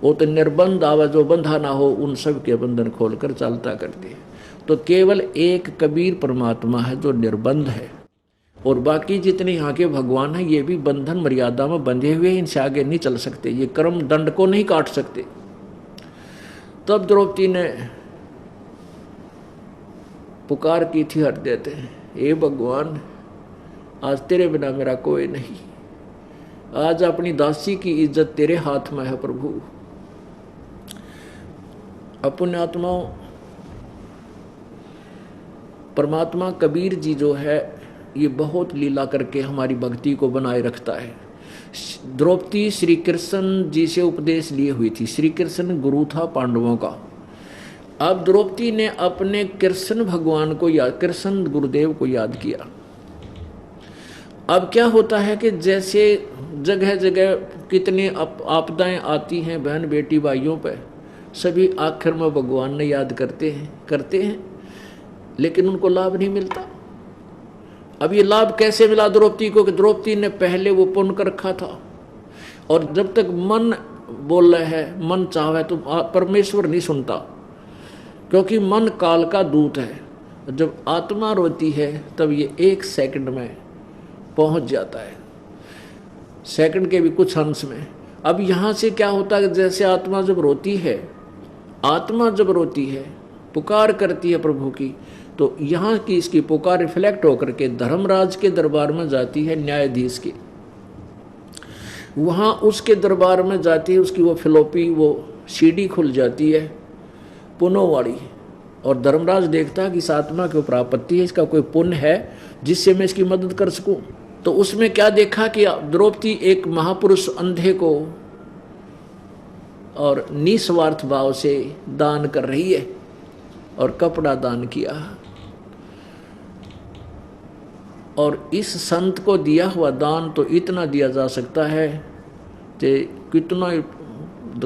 वो तो निर्बंध आवा जो बंधा ना हो, उन सब के बंधन खोलकर चालता करती है। तो केवल एक कबीर परमात्मा है जो निर्बंध है, और बाकी जितने यहाँ के भगवान हैं ये भी बंधन मर्यादा में बंधे हुए, इनसे आगे नहीं चल सकते, ये कर्म दंड को नहीं काट सकते। तब द्रौपदी ने पुकार की थी हृदय से, हे भगवान आज तेरे बिना मेरा कोई नहीं, आज अपनी दासी की इज्जत तेरे हाथ में है प्रभु। अपने आत्माओं, परमात्मा कबीर जी जो है ये बहुत लीला करके हमारी भक्ति को बनाए रखता है। द्रौपदी श्री कृष्ण जी से उपदेश लिए हुई थी, श्री कृष्ण गुरु था पांडवों का। अब द्रौपदी ने अपने कृष्ण भगवान को याद, कृष्ण गुरुदेव को याद किया। अब क्या होता है कि जैसे जगह जगह कितनी आपदाएं आती हैं बहन बेटी भाइयों पर, सभी आखिर में भगवान ने याद करते हैं, लेकिन उनको लाभ नहीं मिलता। अब ये लाभ कैसे मिला द्रौपदी को कि द्रौपदी ने पहले वो पुण्य कर रखा था, और जब तक मन बोल रहा है, मन चाहे तो परमेश्वर नहीं सुनता, क्योंकि मन काल का दूत है। जब आत्मा रोती है तब ये 1 सेकंड में पहुंच जाता है, सेकंड के भी कुछ अंश में। अब यहाँ से क्या होता है, जैसे आत्मा जब रोती है, पुकार करती है प्रभु की, तो यहाँ की इसकी पुकार रिफ्लेक्ट होकर के धर्मराज के दरबार में जाती है, न्यायाधीश के, वहाँ उसके दरबार में जाती है, उसकी वो फिलोपी, वो सीढ़ी खुल जाती है पुण्यों वाली, और धर्मराज देखता है कि इस आत्मा के ऊपर आपत्ति है, इसका कोई पुण्य है जिससे मैं इसकी मदद कर सकूं। तो उसमें क्या देखा कि द्रौपदी एक महापुरुष अंधे को और निस्वार्थ भाव से दान कर रही है, और कपड़ा दान किया। और इस संत को दिया हुआ दान तो इतना दिया जा सकता है कि कितना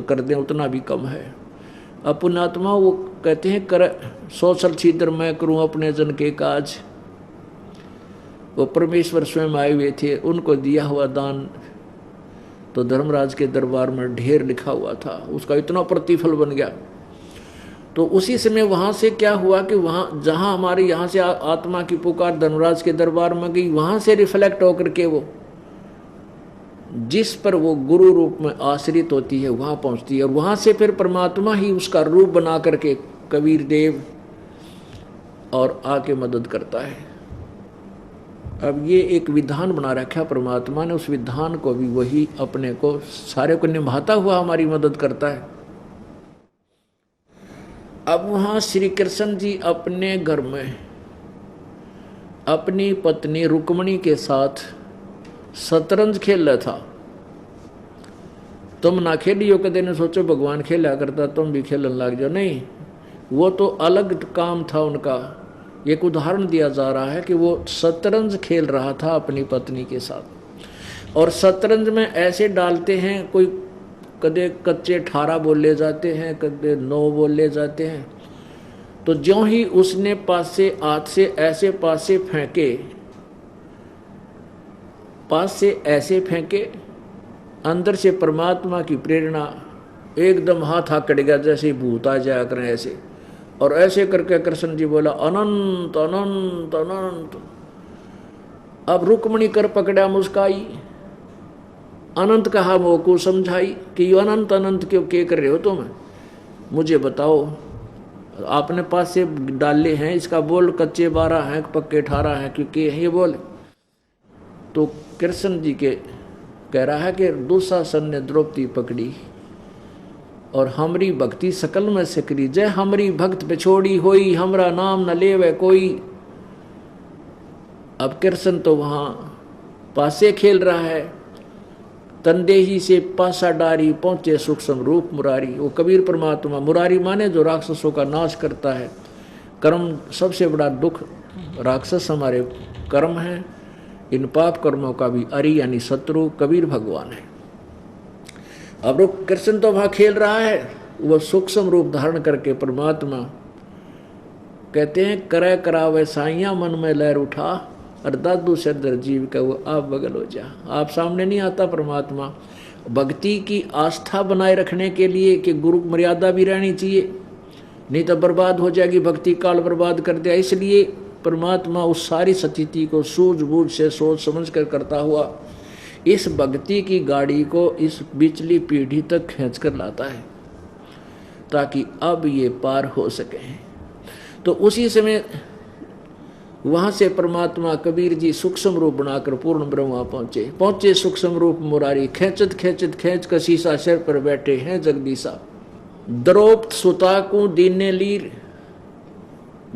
कर दें उतना भी कम है। अपनात्मा वो कहते हैं कर सोशल छिद्र मैं करूं अपने जन के काज, वो परमेश्वर स्वयं आए हुए थे, उनको दिया हुआ दान तो धर्मराज के दरबार में ढेर लिखा हुआ था, उसका इतना प्रतिफल बन गया। तो उसी समय वहाँ से क्या हुआ कि वहाँ जहाँ हमारे यहाँ से आत्मा की पुकार धर्मराज के दरबार में गई, वहाँ से रिफ्लेक्ट होकर के वो जिस पर वो गुरु रूप में आश्रित होती है वहाँ पहुँचती है, और वहाँ से फिर परमात्मा ही उसका रूप बना करके कबीर देव और आके मदद करता है। अब ये एक विधान बना रखा परमात्मा ने, उस विधान को भी वही अपने को सारे को निभाता हुआ हमारी मदद करता है। अब वहाँ श्री कृष्ण जी अपने घर में अपनी पत्नी रुक्मणी के साथ शतरंज खेल रहा था। तुम ना खेलियो, कदे ने सोचो भगवान खेला करता तुम भी खेलने लग जाओ, नहीं, वो तो अलग काम था उनका। एक उदाहरण दिया जा रहा है कि वो शतरंज खेल रहा था अपनी पत्नी के साथ, और शतरंज में ऐसे डालते हैं, कोई कदे कच्चे 18 बोल ले जाते हैं, कदे 9 बोल ले जाते हैं। तो ज्यों ही उसने पास से हाथ से ऐसे पास से ऐसे फेंके, अंदर से परमात्मा की प्रेरणा एकदम हाथ आकड़ गया, जैसे भूत आ जाया करें ऐसे, और ऐसे करके कृष्ण जी बोला अनंत अनंत अनंत। अब रुक्मणी कर पकड़ा मुस्काई, अनंत कहा वो को समझाई कि ये अनंत अनंत क्यों के कर रहे हो तुम, मुझे बताओ, आपने पास से डाले हैं, इसका बोल कच्चे 12 हैं पक्के 18 हैं क्योंकि ये बोल। तो कृष्ण जी के कह रहा है कि दुशासन ने द्रौपदी पकड़ी और हमरी भक्ति सकल में सकरी, जय हमरी भक्त बिछोड़ी होई, हमरा नाम न लेवे कोई। अब कृष्ण तो वहां पासे खेल रहा है, तंदेही से पासा डारी पहुंचे सूक्ष्म रूप मुरारी। वो कबीर परमात्मा मुरारी माने जो राक्षसों का नाश करता है। कर्म सबसे बड़ा दुख राक्षस हमारे कर्म है, इन पाप कर्मों का भी अरि यानी शत्रु कबीर भगवान है। अब कृष्ण तो वहां खेल रहा है, वह सूक्ष्म रूप धारण करके परमात्मा कहते हैं करे करावे साइया मन में लहर उठा, और दादू सरदर जीव का वो आप बगल हो जा। आप सामने नहीं आता परमात्मा, भक्ति की आस्था बनाए रखने के लिए कि गुरु मर्यादा भी रहनी चाहिए, नहीं तो बर्बाद हो जाएगी, भक्ति काल बर्बाद कर दिया। इसलिए परमात्मा उस सारी स्थिति को सूझबूझ से सोच समझ कर करता हुआ इस भक्ति की गाड़ी को इस पिछली पीढ़ी तक खींच कर लाता है ताकि अब ये पार हो सके। तो उसी समय वहाँ से परमात्मा कबीर जी सूक्ष्म रूप बनाकर पूर्ण ब्रह्मा पहुँचे सूक्ष्म रूप मुरारी, खेचत खेचत खेच का शीशा सिर पर बैठे हैं जगदीशा। द्रौपद सुता को दीने लीर,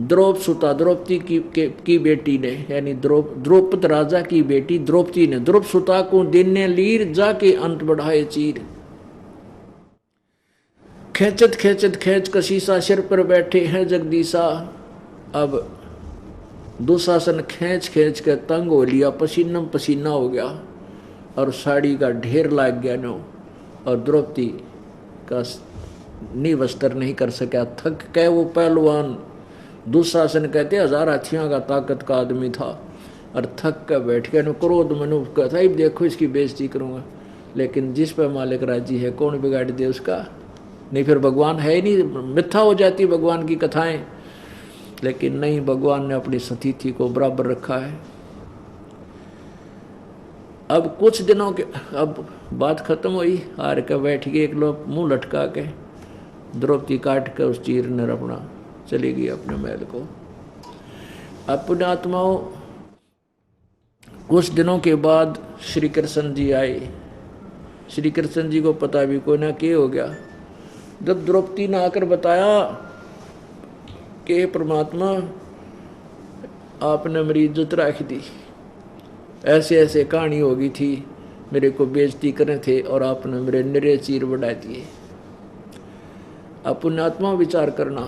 द्रौपद सुता द्रौपदी की बेटी ने, यानी द्रौपद राजा की बेटी द्रौपदी ने द्रौपद सुता को दीने लीर जाके अंत बढ़ाए चीर। खेचत खेचत खेच का शीशा सिर पर बैठे हैं जगदीशा। अब दुशासन खींच खींच कर तंग हो लिया, पसीना पसीना हो गया और साड़ी का ढेर लाग गया नो, और द्रौपदी का निवस्त्र नहीं कर सका, थक के वो पहलवान दुशासन कहते 1000 हाथियों का ताकत का आदमी था और थक कर बैठ गया। क्रोध मनु कहता है देखो इसकी बेइज्जती करूँगा, लेकिन जिस पर मालिक राजी है कौन बिगाड़ दे उसका, नहीं फिर भगवान है ही नहीं, मिथ्या हो जाती भगवान की कथाएं। लेकिन नहीं, भगवान ने अपनी स्थिति को बराबर रखा है। अब कुछ दिनों के अब बात खत्म हुई, हार के बैठ गए एक लोग मुंह लटका के, द्रौपदी काट कर उस चीर ने अपना चली गई अपने महल को। अपने आत्माओं कुछ दिनों के बाद श्री कृष्ण जी आए। श्री कृष्ण जी को पता भी कोई ना क्या हो गया। जब द्रौपदी ने आकर बताया कि परमात्मा आपने मेरी इज्जत रख दी, ऐसे ऐसे कहानी हो गई थी, मेरे को बेइज्जती करे थे और आपने मेरे निरे चीर बढ़ा दिए। अब पुण्यात्मा विचार करना,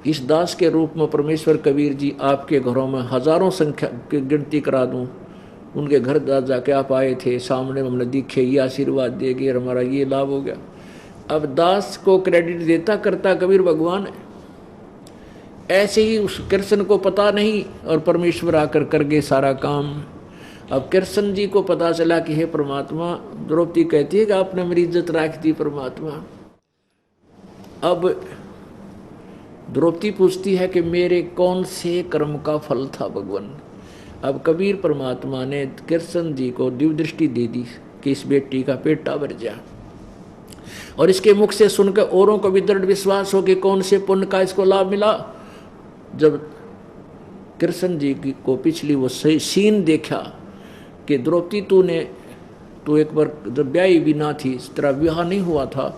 इस दास के रूप में परमेश्वर कबीर जी आपके घरों में हजारों संख्या की गिनती करा दूं, उनके घर जाके आप आए थे, सामने हमने दिखे, ये आशीर्वाद दे गए, हमारा ये लाभ हो गया। अब दास को क्रेडिट देता करता कबीर भगवान है। ऐसे ही उस कृष्ण को पता नहीं और परमेश्वर आकर कर गए सारा काम। अब कृष्ण जी को पता चला कि हे परमात्मा, द्रौपदी कहती है कि आपने मेरी इज्जत रख दी परमात्मा। अब द्रौपदी पूछती है कि मेरे कौन से कर्म का फल था भगवान। अब कबीर परमात्मा ने कृष्ण जी को दिव्य दृष्टि दे दी कि इस बेटी का पेटा भर जा, और इसके मुख से सुनकर औरों को भी दृढ़ विश्वास हो कि कौन से पुण्य का इसको लाभ मिला। जब कृष्ण जी को पिछली वो सही सीन देखा कि द्रौपदी तू एक बार जब ब्याही भी ना थी, इस तरह विवाह नहीं हुआ था,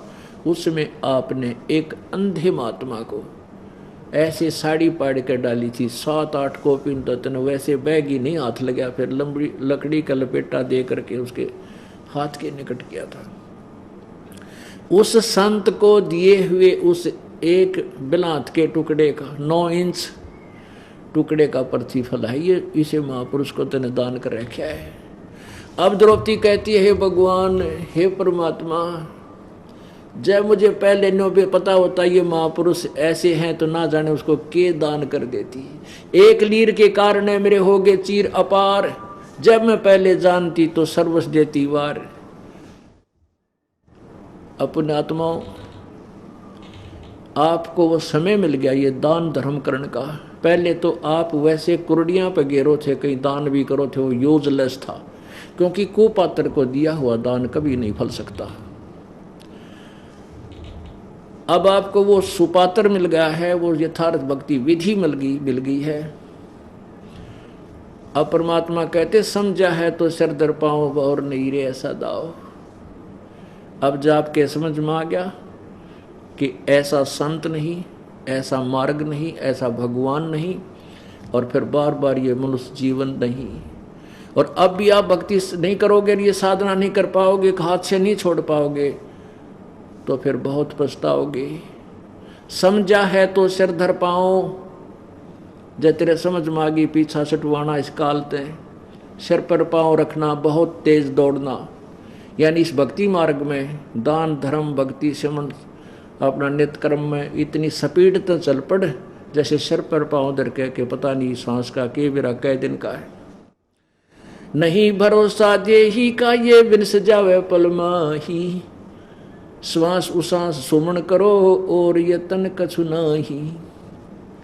उसमें आपने एक अंधे महात्मा को ऐसे साड़ी पाड़ कर डाली थी, 7-8 कोपी तन, वैसे बैग ही नहीं हाथ लगा, फिर लंबी लकड़ी का लपेटा दे करके उसके हाथ के निकट किया था। उस संत को दिए हुए उस एक बिलात के टुकड़े का 9 इंच टुकड़े का प्रतिफल है ये, इसे महापुरुष को तने दान कर रखा है। अब द्रौपदी कहती है, हे भगवान, हे परमात्मा, जब मुझे पहले नो भी पता होता ये महापुरुष ऐसे हैं तो ना जाने उसको के दान कर देती। एक लीर के कारण मेरे हो गए चीर अपार, जब मैं पहले जानती तो सर्वस्व देती वार। अपने आत्माओं, आपको वो समय मिल गया ये दान धर्म करने का। पहले तो आप वैसे कुर्डियां पे गेरो थे, कहीं दान भी करो थे, वो यूजलेस था, क्योंकि कुपात्र को दिया हुआ दान कभी नहीं फल सकता। अब आपको वो सुपात्र मिल गया है, वो यथार्थ भक्ति विधि मिल गई है। अब परमात्मा कहते समझा है तो सिर दर पाओ और नहीं रे ऐसा दाओ। अब जब आपके समझ में आ गया कि ऐसा संत नहीं, ऐसा मार्ग नहीं, ऐसा भगवान नहीं, और फिर बार बार ये मनुष्य जीवन नहीं, और अब भी आप भक्ति नहीं करोगे, ये साधना नहीं कर पाओगे, हाथ से नहीं छोड़ पाओगे, तो फिर बहुत पछताओगे। समझा है तो सिर धर पाओ, जब तेरे समझ में आ गई पीछा सटवाना इस काल ते, सिर पर पाँव रखना, बहुत तेज दौड़ना, यानी इस भक्ति मार्ग में दान धर्म भक्ति समन अपना नित्य कर्म में इतनी स्पीड तो चल पड़ जैसे सिर पर पाँव धर के पता नहीं सांस का के मेरा कै दिन का है। नहीं भरोसा देही का ये बिन सजावे पल माही, श्वास उसास सुमन करो और ये तन कछु नाही।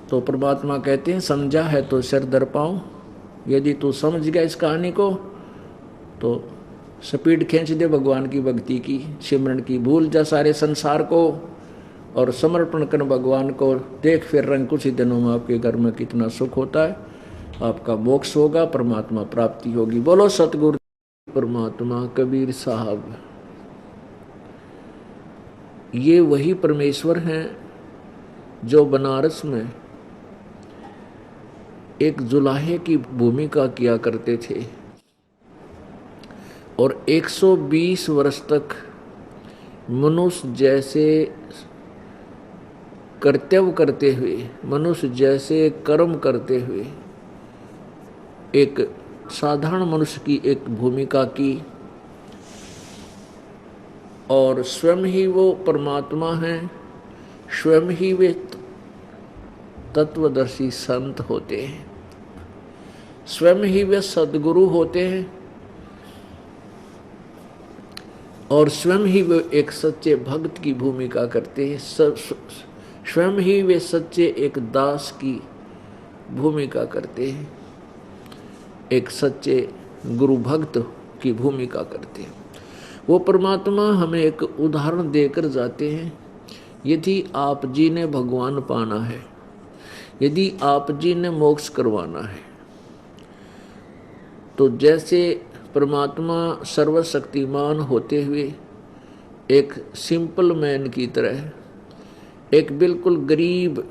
तो परमात्मा कहते हैं समझा है तो सिर दर पाऊं, यदि तू समझ गया इस कहानी को तो स्पीड खींच दे भगवान की भक्ति की, सिमरन की, भूल जा सारे संसार को और समर्पण कर भगवान को। देख फिर रंग कुछ ही दिनों में आपके घर में कितना सुख होता है, आपका मोक्ष होगा, परमात्मा प्राप्ति होगी। बोलो सतगुरु परमात्मा कबीर साहब। ये वही परमेश्वर हैं जो बनारस में एक जुलाहे की भूमिका किया करते थे और 120 वर्ष तक मनुष्य जैसे कर्तव्य करते हुए, मनुष्य जैसे कर्म करते हुए एक साधारण मनुष्य की एक भूमिका की, और स्वयं ही वो परमात्मा हैं, स्वयं ही वे तत्वदर्शी संत होते हैं, स्वयं ही वे सद्गुरु होते हैं और स्वयं ही वे एक सच्चे भक्त की भूमिका करते हैं, स्वयं ही वे सच्चे एक दास की भूमिका करते हैं, एक सच्चे गुरु भक्त की भूमिका करते हैं। वो परमात्मा हमें एक उदाहरण देकर जाते हैं, यदि आप जी ने भगवान पाना है, यदि आप जी ने मोक्ष करवाना है, तो जैसे परमात्मा सर्वशक्तिमान होते हुए एक सिंपल मैन की तरह, एक बिल्कुल गरीब,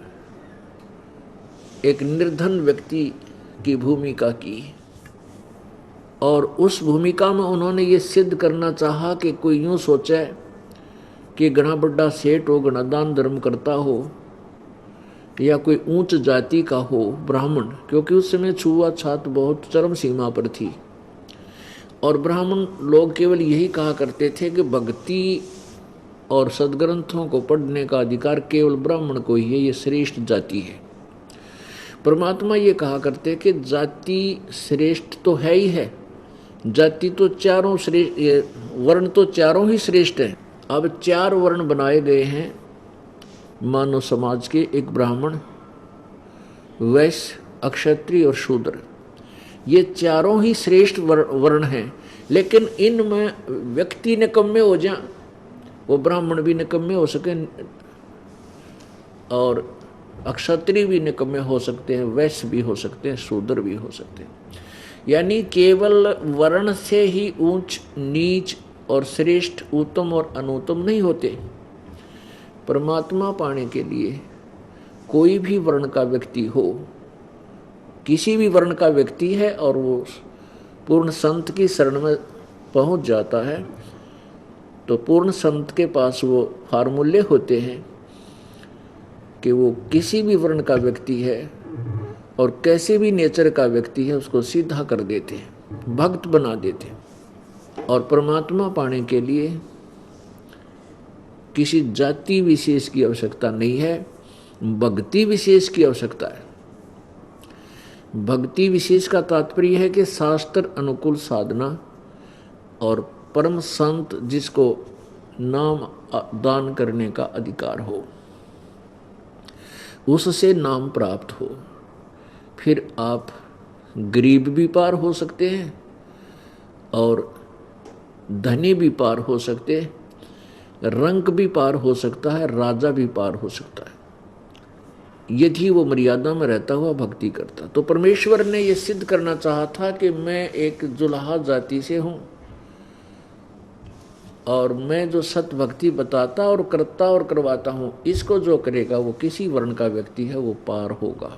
एक निर्धन व्यक्ति की भूमिका की, और उस भूमिका में उन्होंने ये सिद्ध करना चाहा कि कोई यूँ सोचे कि घना बड़ा सेठ हो, घना दान धर्म करता हो, या कोई ऊंच जाति का हो ब्राह्मण, क्योंकि उस समय छुआछूत बहुत चरम सीमा पर थी और ब्राह्मण लोग केवल यही कहा करते थे कि भक्ति और सदग्रंथों को पढ़ने का अधिकार केवल ब्राह्मण को ही है, ये श्रेष्ठ जाति है। परमात्मा ये कहा करते कि जाति श्रेष्ठ तो है ही है, जाति तो चारों श्रेष्ठ, वर्ण तो चारों ही श्रेष्ठ हैं। अब 4 वर्ण बनाए गए हैं मानव समाज के, एक ब्राह्मण, वैश्य, अक्षत्रिय और शूद्र। ये चारों ही श्रेष्ठ वर्ण हैं, लेकिन इनमें व्यक्ति निकम्मे हो जाए, वो ब्राह्मण भी निकम्मे हो सके और अक्षत्रिय भी निकम्मे हो सकते हैं, वैश्य भी हो सकते हैं, शूद्र भी हो सकते हैं। यानी केवल वर्ण से ही ऊंच नीच और श्रेष्ठ, उत्तम और अनुत्तम नहीं होते। परमात्मा पाने के लिए कोई भी वर्ण का व्यक्ति हो, किसी भी वर्ण का व्यक्ति है और वो पूर्ण संत की शरण में पहुंच जाता है, तो पूर्ण संत के पास वो फार्मूले होते हैं कि वो किसी भी वर्ण का व्यक्ति है और कैसे भी नेचर का व्यक्ति है, उसको सीधा कर देते हैं, भक्त बना देते हैं। और परमात्मा पाने के लिए किसी जाति विशेष की आवश्यकता नहीं है, भक्ति विशेष की आवश्यकता है। भक्ति विशेष का तात्पर्य है कि शास्त्र अनुकूल साधना और परम संत जिसको नाम दान करने का अधिकार हो, उससे नाम प्राप्त हो, फिर आप गरीब भी पार हो सकते हैं और धनी भी पार हो सकते हैं, रंक भी पार हो सकता है, राजा भी पार हो सकता है, यदि वो मर्यादा में रहता हुआ भक्ति करता। तो परमेश्वर ने ये सिद्ध करना चाहा था कि मैं एक जुलाहा जाति से हूँ और मैं जो सत भक्ति बताता और करता और करवाता हूँ, इसको जो करेगा वो किसी वर्ण का व्यक्ति है, वो पार होगा।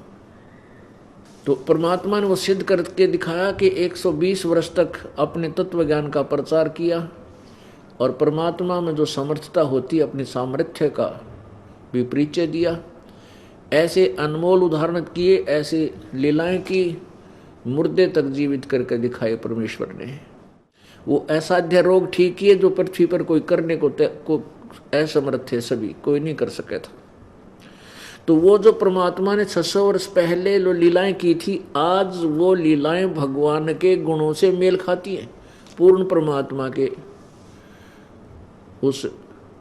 तो परमात्मा ने वो सिद्ध करके दिखाया कि 120 वर्ष तक अपने तत्व ज्ञान का प्रचार किया और परमात्मा में जो समर्थता होती है अपनी सामर्थ्य का भी परिचय दिया। ऐसे अनमोल उदाहरण किए, ऐसे लीलाएं की, मुर्दे तक जीवित करके दिखाए परमेश्वर ने। वो असाध्य रोग ठीक किए जो पृथ्वी पर कोई करने को असमर्थ थे, सभी कोई नहीं कर सका था। तो वो जो परमात्मा ने 600 वर्ष पहले जो लीलाएं की थी, आज वो लीलाएं भगवान के गुणों से मेल खाती हैं, पूर्ण परमात्मा के उस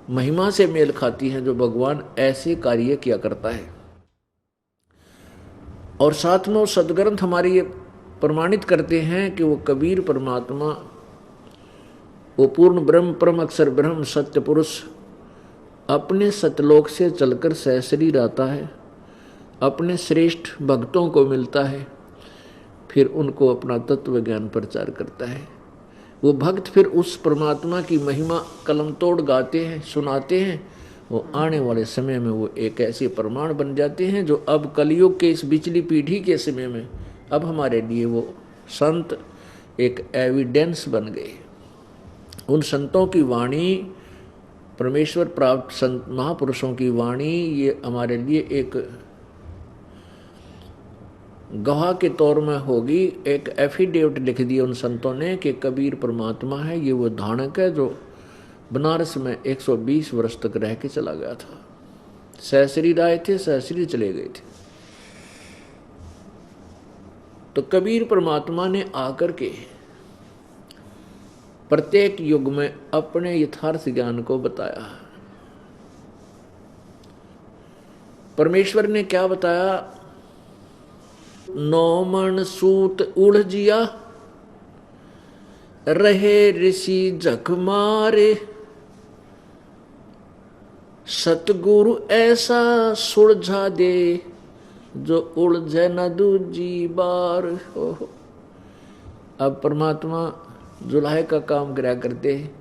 महिमा से मेल खाती हैं जो भगवान ऐसे कार्य किया करता है। और साथ में वो सदग्रंथ हमारे ये प्रमाणित करते हैं कि वो कबीर परमात्मा, वो पूर्ण ब्रह्म, परम अक्षर ब्रह्म, सत्य पुरुष अपने सतलोक से चलकर सहशरीर आता है, अपने श्रेष्ठ भक्तों को मिलता है, फिर उनको अपना तत्व ज्ञान प्रचार करता है। वो भक्त फिर उस परमात्मा की महिमा कलम तोड़ गाते हैं, सुनाते हैं। वो आने वाले समय में वो एक ऐसे प्रमाण बन जाते हैं जो अब कलयुग के इस बिचली पीढ़ी के समय में अब हमारे लिए वो संत एक एविडेंस बन गए। उन संतों की वाणी, परमेश्वर प्राप्त संत महापुरुषों की वाणी, ये हमारे लिए एक गवाह के तौर में होगी। एक एफिडेविट लिख दिया उन संतों ने कि कबीर परमात्मा है, ये वो धानक है जो बनारस में 120 वर्ष तक रह के चला गया था। सहशरीर आए थे, सहशरीर चले गए थे। तो कबीर परमात्मा ने आकर के प्रत्येक युग में अपने यथार्थ ज्ञान को बताया। परमेश्वर ने क्या बताया? 9 मन सूत उलझिया, रहे ऋषि जख मारे, सतगुरु ऐसा सुलझा दे, जो उलझे न दूजी बार। अब परमात्मा जुलाहे का काम करा करते हैं,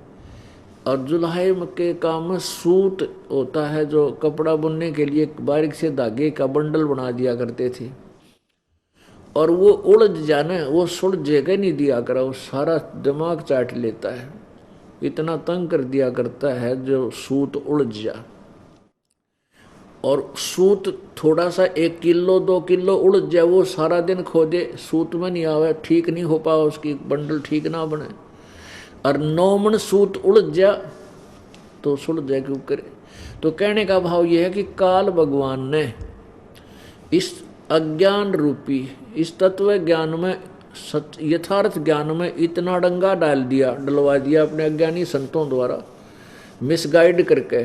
और जुलाहे के काम में सूत होता है जो कपड़ा बुनने के लिए बारीक से धागे का बंडल बना दिया करते थे, और वो उलझ जाना, वो सुलझेगा नहीं दिया करा, वो सारा दिमाग चाट लेता है, इतना तंग कर दिया करता है जो सूत उलझ जा। और सूत थोड़ा सा 1 किलो 2 किलो उलझ जाए, वो सारा दिन खोदे, सूत में नहीं आवे, ठीक नहीं हो पाओ, उसकी बंडल ठीक ना बने। और 9 मन सूत उलझ जा तो सुलझ जाए, क्यों करे। तो कहने का भाव यह है कि काल भगवान ने इस अज्ञान रूपी इस तत्व ज्ञान में, यथार्थ ज्ञान में इतना डंगा डलवा दिया अपने अज्ञानी संतों द्वारा, मिसगाइड करके,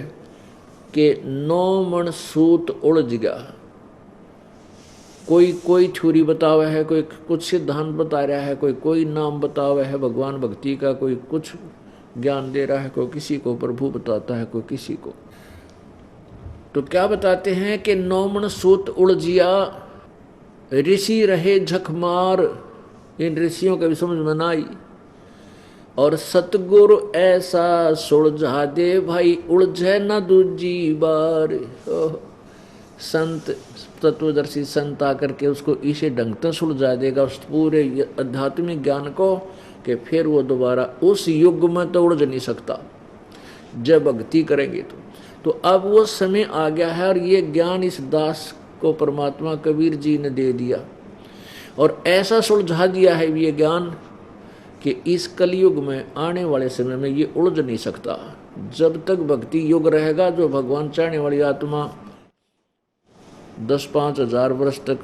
कि 9 मन सूत उलझ गया। कोई थ्योरी बतावा है, कोई कुछ सिद्धांत बता रहा है, कोई नाम बतावा है भगवान भक्ति का, कोई कुछ ज्ञान दे रहा है, कोई किसी को प्रभु बताता है, कोई किसी को। तो क्या बताते हैं कि 9 मन सूत उलझिया, ऋषि रहे झकमार, इन ऋषियों के भी समझ में ना आई। और सतगुरु ऐसा सुलझा दे, भाई उलझे न दूजी बार। संत तत्वदर्शी संत आकर के उसको इसे ढंग तक सुलझा देगा उस पूरे आध्यात्मिक ज्ञान को, कि फिर वो दोबारा उस युग में तो उलझ नहीं सकता जब भक्ति करेंगे। तो अब वो समय आ गया है, और ये ज्ञान इस दास को परमात्मा कबीर जी ने दे दिया, और ऐसा सुलझा दिया है ये ज्ञान कि इस कलयुग में आने वाले समय में ये उलझ नहीं सकता। जब तक भक्ति युग रहेगा, जो भगवान चाहने वाली आत्मा 10-5 हजार वर्ष तक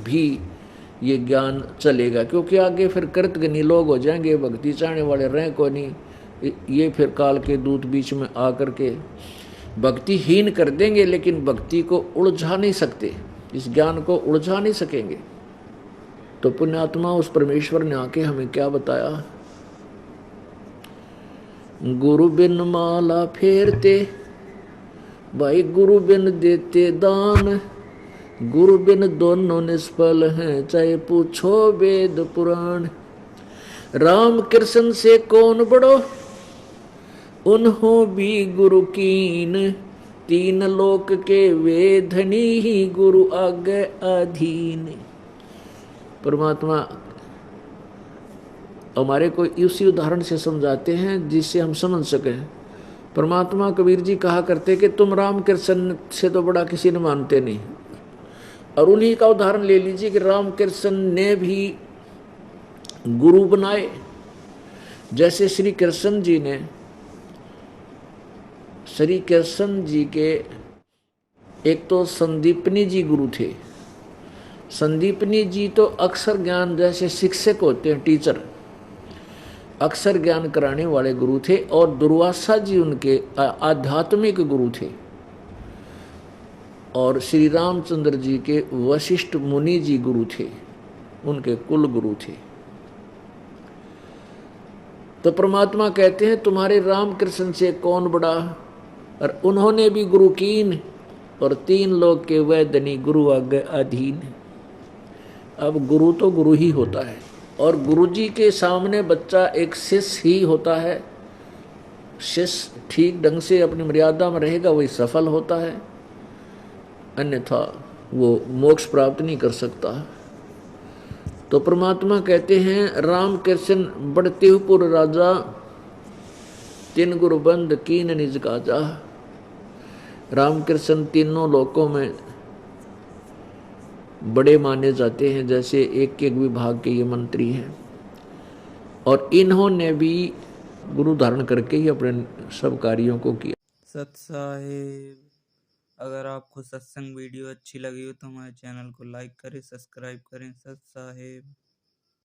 भी ये ज्ञान चलेगा, क्योंकि आगे फिर कृतज्ञ लोग हो जाएंगे, भक्ति चाहने वाले रहे को नहीं। ये फिर काल के दूत बीच में आकर के भक्तिहीन कर देंगे, लेकिन भक्ति को उलझा नहीं सकते, इस ज्ञान को उलझा नहीं सकेंगे। तो पुण्यात्मा उस परमेश्वर ने आके हमें क्या बताया? गुरु बिन माला फेरते, भाई गुरु बिन देते दान, गुरु बिन दोनों निष्फल हैं, चाहे पूछो वेद पुराण। राम कृष्ण से कौन बड़ो, उन्हों भी गुरु कीन, 3 लोक के वेधनी ही गुरु आगे अधीन। परमात्मा हमारे को इसी उदाहरण से समझाते हैं जिससे हम समझ सकें। परमात्मा कबीर जी कहा करते कि तुम राम कृष्ण से तो बड़ा किसी ने मानते नहीं, और उन्हीं का उदाहरण ले लीजिए कि राम कृष्ण ने भी गुरु बनाए। जैसे श्री कृष्ण जी के एक तो संदीपनी जी गुरु थे। संदीपनी जी तो अक्षर ज्ञान जैसे शिक्षक होते हैं, टीचर, अक्षर ज्ञान कराने वाले गुरु थे। और दुर्वासा जी उनके आध्यात्मिक गुरु थे। और श्री रामचंद्र जी के वशिष्ठ मुनि जी गुरु थे, उनके कुल गुरु थे। तो परमात्मा कहते हैं तुम्हारे रामकृष्ण से कौन बड़ा। और उन्होंने भी गुरु कीन, और 3 लोग के वैदनी गुरु आगे अधीन। अब गुरु तो गुरु ही होता है, और गुरु जी के सामने बच्चा एक शिष्य ही होता है। शिष्य ठीक ढंग से अपनी मर्यादा में रहेगा वही सफल होता है, अन्यथा वो मोक्ष प्राप्त नहीं कर सकता। तो परमात्मा कहते हैं राम कृष्ण बड़तेहुपुर राजा, 3 गुरु बंद कीन निज काजा। रामकृष्ण तीनों लोकों में बड़े माने जाते हैं, जैसे एक एक विभाग के ये मंत्री हैं। और इन्होंने भी गुरु धारण करके ही अपने सब कार्यों को किया। सत साहेब, अगर आपको सत्संग वीडियो अच्छी लगी हो तो हमारे चैनल को लाइक करें, सब्सक्राइब करें। सत साहेब।